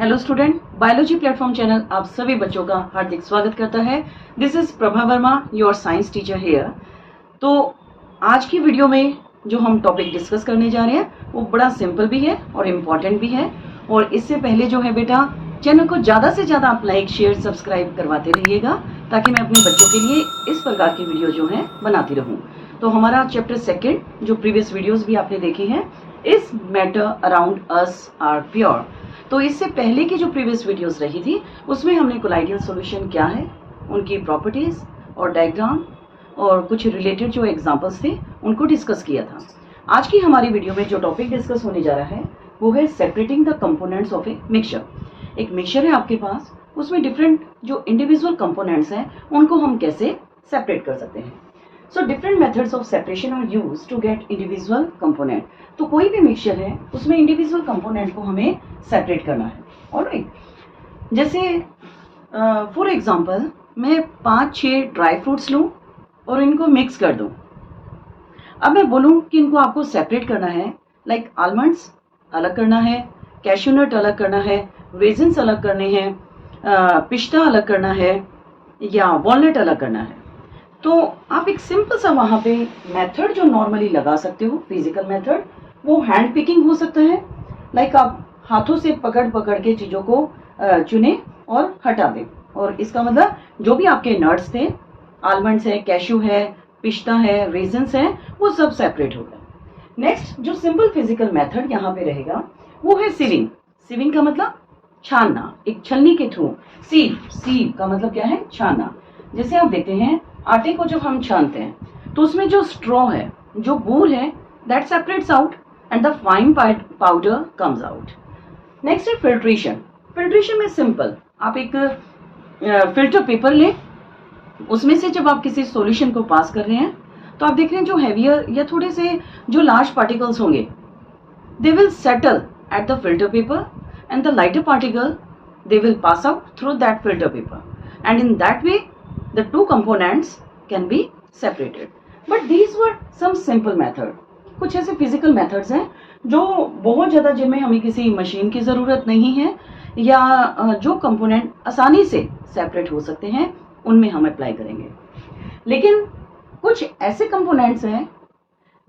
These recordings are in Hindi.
Hello student, biology platform channel आप सभी बच्चों का हार्दिक स्वागत करता है। This is Prabha Verma, your science teacher here. तो आज की वीडियो में जो हम टॉपिक डिस्कस करने जा रहे हैं वो बड़ा सिंपल भी है और इम्पॉर्टेंट भी है। और इससे पहले जो है बेटा, चैनल को ज़्यादा से ज़्यादा आप लाइक शेयर सब्सक्राइब करवाते रहिएगा ताकि मैं अपने बच्चों के लिए इस प्रकार की वीडियो जो है बनाती रहूँ। तो हमारा चैप्टर सेकेंड जो प्रीवियस वीडियोज़ भी आपने देखी हैं, इस matter around us are pure. तो इससे पहले की जो प्रीवियस वीडियोस रही थी उसमें हमने कोलाइडियल सॉल्यूशन क्या है, उनकी प्रॉपर्टीज और डायग्राम और कुछ रिलेटेड जो एग्जांपल्स थे उनको डिस्कस किया था। आज की हमारी वीडियो में जो टॉपिक डिस्कस होने जा रहा है वो है separating the components of a mixture. एक मिक्सचर है आपके पास, उसमें डिफरेंट जो इंडिविजुअल कंपोनेंट्स हैं उनको हम कैसे सेपरेट कर सकते हैं। So different methods of separation are used to get individual component. तो कोई भी मिक्सचर है उसमें इंडिविजुअल कंपोनेंट को हमें सेपरेट करना है। ऑलराइट, जैसे फॉर एग्जांपल मैं 5-6 ड्राई फ्रूट्स लूँ और इनको मिक्स कर दूँ। अब मैं बोलूँ कि इनको आपको सेपरेट करना है, लाइक आलमंड्स अलग करना है, कैश्यू नट अलग करना है, रेजिन्स अलग करने हैं, पिस्ता अलग करना है या वॉलनट अलग करना है। तो आप एक सिंपल सा वहाँ पे मेथड जो नॉर्मली लगा सकते हो, फिजिकल मेथड, वो हैंड पिकिंग हो सकता है। लाइक आप हाथों से पकड़ पकड़ के चीज़ों को चुने और हटा दें। और इसका मतलब जो भी आपके नट्स थे, आलमंड्स है, कैश्यू है, पिस्ता है, रेजिन्स है, वो सब सेपरेट हो गए। नेक्स्ट जो सिंपल फिजिकल मेथड यहाँ पे रहेगा वो है सीविंग। सीविंग का मतलब छानना, एक छलनी के थ्रू। सीव का मतलब क्या है? छानना। जैसे आप देखते हैं आटे को जब हम छानते हैं तो उसमें जो स्ट्रॉ है, जो बूल है, that separates out and the fine powder comes out. Next है फिल्ट्रेशन। फिल्ट्रेशन में सिंपल, आप एक फिल्टर पेपर लें, उसमें से जब आप किसी सॉल्यूशन को पास कर रहे हैं तो आप देख रहे हैं जो हैवियर या थोड़े से जो लार्ज पार्टिकल्स होंगे, they will settle at the filter paper and the lighter particle they will pass out through that filter paper and in that way the two components can be separated. But these were some simple method. कुछ ऐसे फिजिकल मेथड्स हैं जो बहुत ज़्यादा, जिनमें हमें किसी मशीन की ज़रूरत नहीं है या जो कंपोनेंट आसानी से सेपरेट हो सकते हैं उनमें हम अप्लाई करेंगे। लेकिन कुछ ऐसे कंपोनेंट्स हैं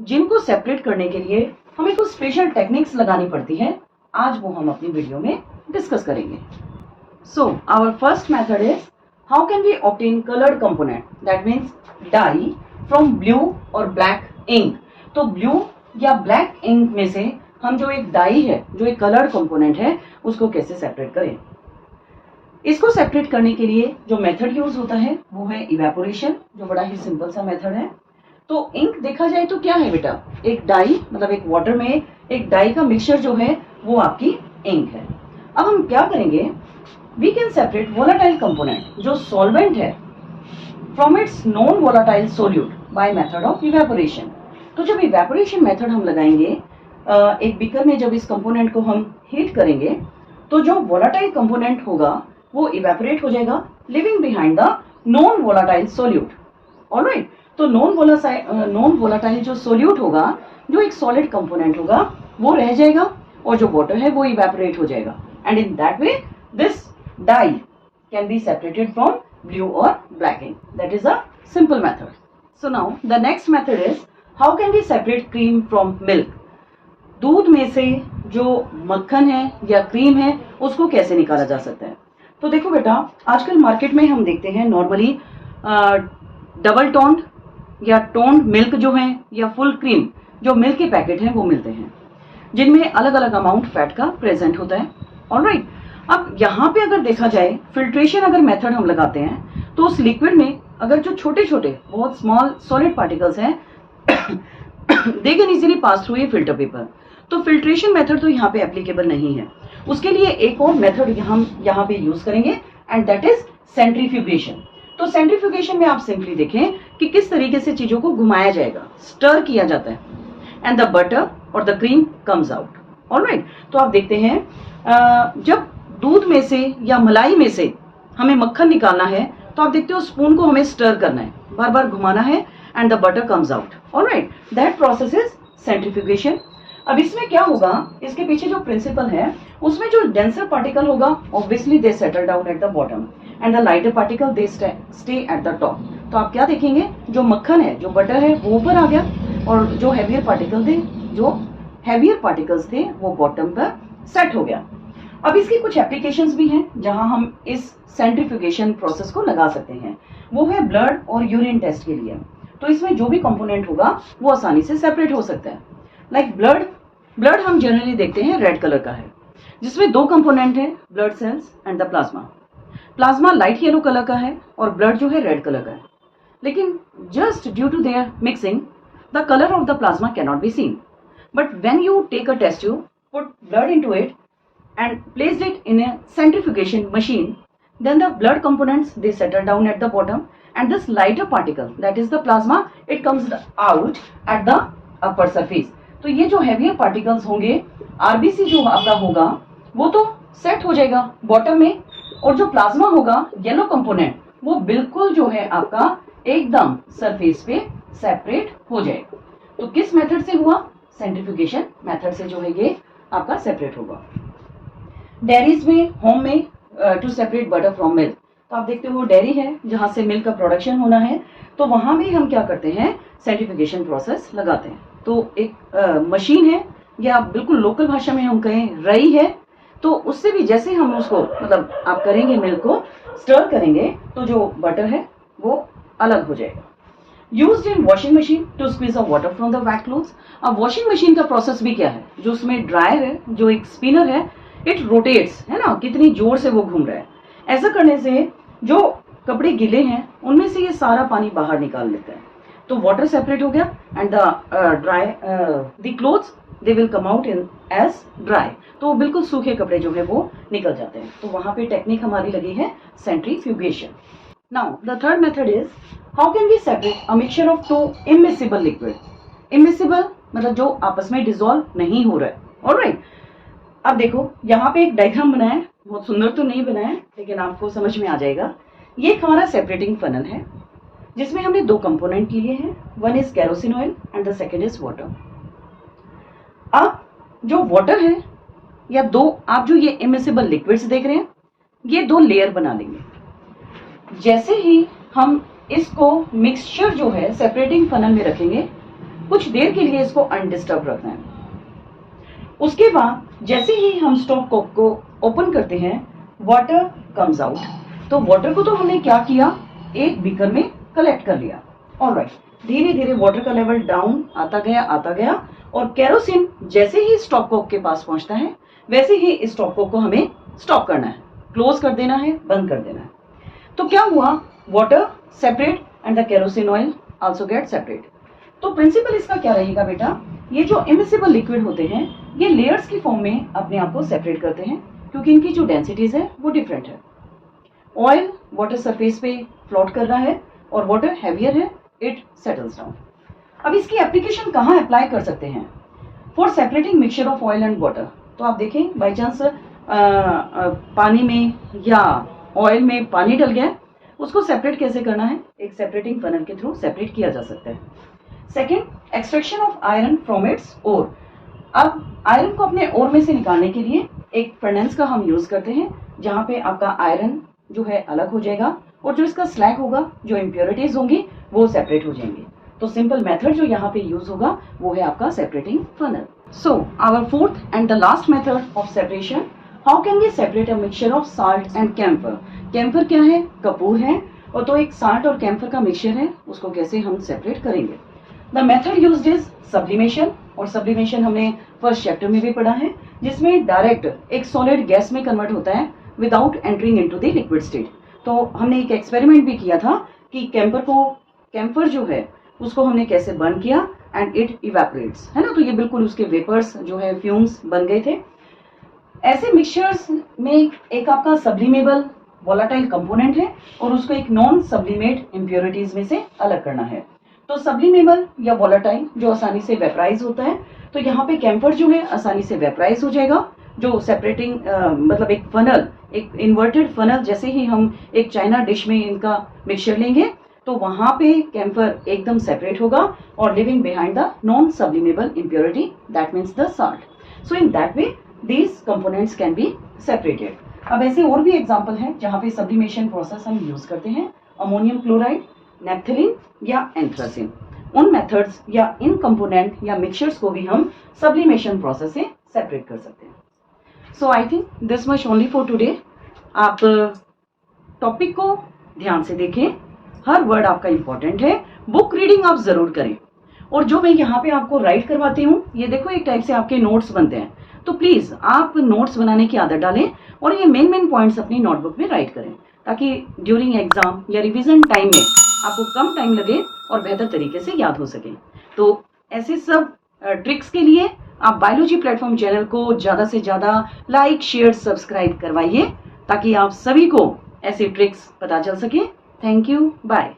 जिनको सेपरेट करने के लिए हमें कुछ स्पेशल टेक्निक्स लगानी पड़ती है। आज वो हम अपनी वीडियो में डिस्कस करेंगे। So our first method is how can we obtain colored component, that means dye from blue or black ink। तो blue या black ink में से हम जो एक dye है, जो एक colored component है, उसको कैसे सेपरेट करें। इसको सेपरेट करने के लिए जो मेथड यूज होता है वो है इवेपोरेशन, जो बड़ा ही सिंपल सा मेथड है। तो इंक देखा जाए तो क्या है बेटा, एक डाई, मतलब एक वाटर में एक डाई का मिक्सचर जो है वो आपकी इंक है। अब हम क्या करेंगे, we can separate volatile component, जो solvent है, from its non volatile solute by method of evaporation। तो जब evaporation method हम लगाएंगे, एक बीकर में जब इस कंपोनेंट को हम हीट करेंगे तो जो volatile component होगा वो evaporate हो जाएगा, leaving behind the non volatile solute। alright, तो non volatile जो solute होगा, जो एक solid component होगा, वो रह जाएगा और जो water है वो evaporate हो जाएगा। and in that way this dye can be separated from blue or black ink. That is a simple method. So now the next method is how can we separate cream from milk। दूध में से जो मक्खन है या क्रीम है उसको कैसे निकाला जा सकता है। तो देखो बेटा, आजकल मार्केट में हम देखते हैं नॉर्मली डबल टोन्ड या टोन्ड मिल्क जो है या फुल क्रीम जो मिल्क के पैकेट हैं वो मिलते हैं, जिनमें अलग अलग अमाउंट फैट का प्रेजेंट होता है। ऑलराइट, अब यहाँ पे अगर देखा जाए फिल्ट्रेशन अगर मेथड हम लगाते हैं तो उस लिक्विड में अगर जो छोटे छोटे बहुत स्मॉल सॉलिड पार्टिकल्स हैं they can easily pass through a filter paper. तो फिल्ट्रेशन मेथड तो यहाँ पे एप्लीकेबल नहीं है। उसके लिए एक और मेथड हम यहाँ पे यूज करेंगे एंड दैट इज सेंट्रीफ्यूगेशन। तो सेंट्रीफ्यूगेशन में आप सिंपली देखें कि किस तरीके से चीजों को घुमाया जाएगा, स्टर किया जाता है एंड द बटर और the cream comes out. Alright, तो आप देखते हैं जब दूध में से या मलाई में से हमें मक्खन निकालना है तो आप देखते हो स्पून को हमें स्टर करना है, बार बार घुमाना है and the butter comes out. Alright, that process is centrifugation. अब इसमें क्या होगा, इसके पीछे जो प्रिंसिपल है उसमें जो डेंसर पार्टिकल होगा obviously they settle down at the bottom and the lighter particle they stay at the top. तो आप क्या देखेंगे, जो मक्खन है, जो बटर है वो ऊपर आ गया और जो हैवियर पार्टिकल्स थे वो बॉटम पर सेट हो गया। अब इसकी कुछ एप्लीकेशंस भी हैं जहां हम इस सेंट्रीफ्यूगेशन प्रोसेस को लगा सकते हैं। वो है ब्लड और यूरिन टेस्ट के लिए। तो इसमें जो भी कंपोनेंट होगा वो आसानी से सेपरेट हो सकता है। लाइक ब्लड हम जनरली देखते हैं रेड कलर का है, जिसमें दो कंपोनेंट है, blood cells and the plasma. Plasma light yellow colour का है और ब्लड जो है रेड कलर का है। लेकिन just due to their mixing the colour of the plasma can not be seen, but when you take a test tube, put blood into it and placed it in a centrifugation machine, then the blood components they settle down at the bottom and this lighter particle, that is the plasma, it comes out at the upper surface. तो ये जो heavier particles होंगे, RBC जो आपका होगा वो तो सेट हो जाएगा बॉटम में, और जो प्लाज्मा होगा येलो कंपोनेंट वो बिल्कुल जो है आपका एकदम सरफेस पे सेपरेट हो जाएगा। तो किस मेथड से हुआ, सेंट्रीफ्यूगेशन मेथड से जो है ये आपका सेपरेट होगा। डेयरीज में, होम में, to separate butter from milk. तो आप देखते हो डेयरी है जहां से मिल्क का प्रोडक्शन होना है, तो वहां भी हम क्या करते हैं, सेंट्रीफ्यूगेशन प्रोसेस लगाते हैं। तो एक मशीन है, या बिल्कुल लोकल भाषा में हम कहें रई है, तो उससे भी जैसे हम उसको मतलब आप करेंगे, मिल्क को स्टर करेंगे तो जो बटर है वो अलग हो जाएगा। Used in washing machine to squeeze the water from the wet clothes. अब वॉशिंग मशीन का प्रोसेस भी क्या है, जो उसमें ड्रायर है, जो एक स्पिनर है, इट रोटेट्स, है ना, कितनी जोर से वो घूम रहा है। ऐसा करने से जो कपड़े गीले हैं उनमें से ये सारा पानी बाहर निकाल लेता है, तो वाटर सेपरेट हो गया and the clothes they will come out in as dry. तो बिल्कुल सूखे कपड़े जो है वो निकल जाते हैं। तो वहां पे टेक्निक हमारी लगी है centrifugation. Now the third method is how can we separate a mixture of two immiscible liquid. Immiscible मतलब जो आपस में डिसॉल्व नहीं हो रहा है। ऑलराइट, अब देखो यहाँ पे एक डायग्राम बनाया है, बहुत सुंदर तो नहीं बनाया है लेकिन आपको समझ में आ जाएगा। ये एक हमारा सेपरेटिंग फनल है जिसमें हमने दो कंपोनेंट लिए हैं, one is kerosene oil and the second is water. अब जो वाटर है या दो आप जो ये इमिसिबल लिक्विड्स देख रहे हैं, ये दो लेयर बना लेंगे। जैसे ही हम इसको मिक्सचर जो है सेपरेटिंग फनल में रखेंगे, कुछ देर के लिए इसको अनडिस्टर्ब रखना है। उसके बाद जैसे ही हम स्टॉप कॉक को ओपन करते हैं, वाटर कम्स आउट। तो वाटर को तो हमने क्या किया, एक बीकर में कलेक्ट कर लिया। ऑलराइट, धीरे धीरे वाटर का लेवल डाउन आता गया और केरोसिन जैसे ही स्टॉप कॉक के पास पहुंचता है, वैसे ही इस स्टॉप कॉक को हमें स्टॉप करना है, क्लोज कर देना है, बंद कर देना है। तो क्या हुआ, water separate and the kerosene oil also get separate. तो प्रिंसिपल इसका क्या रहेगा बेटा, ये जो इमिसिबल लिक्विड होते हैं ये लेयर्स की फॉर्म में अपने आप को सेपरेट करते हैं, क्योंकि इनकी जो डेंसिटीज है वो डिफरेंट है। ऑयल वाटर सरफेस पे फ्लोट कर रहा है और वाटर हैवियर है, इट सेटल्स डाउन। अब इसकी एप्लीकेशन कहाँ अप्लाई कर सकते हैं, for separating mixture of oil and water. तो आप देखें बाई चांस पानी में या ऑयल में पानी डल गया, उसको सेपरेट कैसे करना है, एक सेपरेटिंग फनल के थ्रू सेपरेट किया जा सकता है। Second, extraction of iron from its ore. अब आयरन को अपने ओर में से निकालने के लिए एक फर्नेस का हम यूज करते हैं, जहां पे आपका आयरन जो है अलग हो जाएगा और जो इसका स्लैग होगा, जो इम्प्योरिटीज होंगी वो सेपरेट हो जाएंगे। तो सिंपल मेथड जो यहाँ पे यूज होगा वो है आपका separating funnel. So our fourth and the last method of separation, how can we separate a mixture of salt and camphor. Camphor क्या है, कपूर है, और तो एक साल्ट और कैम्फर का मिक्सचर है, उसको कैसे हम सेपरेट करेंगे। The method used is sublimation, और सब्लिमेशन हमने फर्स्ट चैप्टर में भी पढ़ा है, जिसमें डायरेक्ट एक सॉलिड गैस में कन्वर्ट होता है without entering into the liquid state. तो हमने एक एक्सपेरिमेंट भी किया था कि कैम्फर जो है उसको हमने कैसे बर्न किया एंड इट इवेपोरेट्स, है ना। तो ये बिल्कुल उसके वेपर्स जो है फ्यूम्स बन गए थे। ऐसे मिक्सचर्स में एक आपका सब्लिमेबल वोलाटाइल कंपोनेंट है और उसको एक नॉन सब्लिमेट इम्प्योरिटीज में से अलग करना है। तो सब्लिमेबल या वोलाटाइल जो आसानी से वेपराइज होता है, तो यहाँ पे कैम्फर जो है आसानी से वेपराइज हो जाएगा। जो सेपरेटिंग मतलब एक फनल, एक इन्वर्टेड फनल, जैसे ही हम एक चाइना डिश में इनका मिक्सचर लेंगे तो वहां पे कैम्फर एकदम सेपरेट होगा और living behind the non sublimable impurity, that means the salt. So in that way these components can be separated. अब ऐसे और भी एग्जाम्पल हैं जहां पे सब्लिमेशन प्रोसेस हम यूज करते हैं, अमोनियम क्लोराइड, नेप्थलीन या एंथ्रासिन। उन मेथड्स या इन कंपोनेंट या मिक्सचर्स को भी हम सब्लिमेशन प्रोसेस से सेपरेट कर सकते हैं। So I think this much only for today. आप टॉपिक को ध्यान से देखें, हर वर्ड आपका इंपॉर्टेंट है, बुक रीडिंग आप जरूर करें। और जो मैं यहाँ पे आपको राइट करवाती हूँ, ये देखो एक टाइप से आपके नोट्स बनते हैं, तो प्लीज आप नोट्स बनाने की आदत डालें और ये मेन पॉइंट्स अपनी नोटबुक में राइट करें, ताकि ड्यूरिंग एग्जाम या रिवीजन टाइम में आपको कम टाइम लगे और बेहतर तरीके से याद हो सके। तो ऐसे सब ट्रिक्स के लिए आप बायोलॉजी प्लेटफॉर्म चैनल को ज़्यादा से ज़्यादा लाइक, शेयर, सब्सक्राइब करवाइए, ताकि आप सभी को ऐसी ट्रिक्स पता चल सके। Thank you, bye.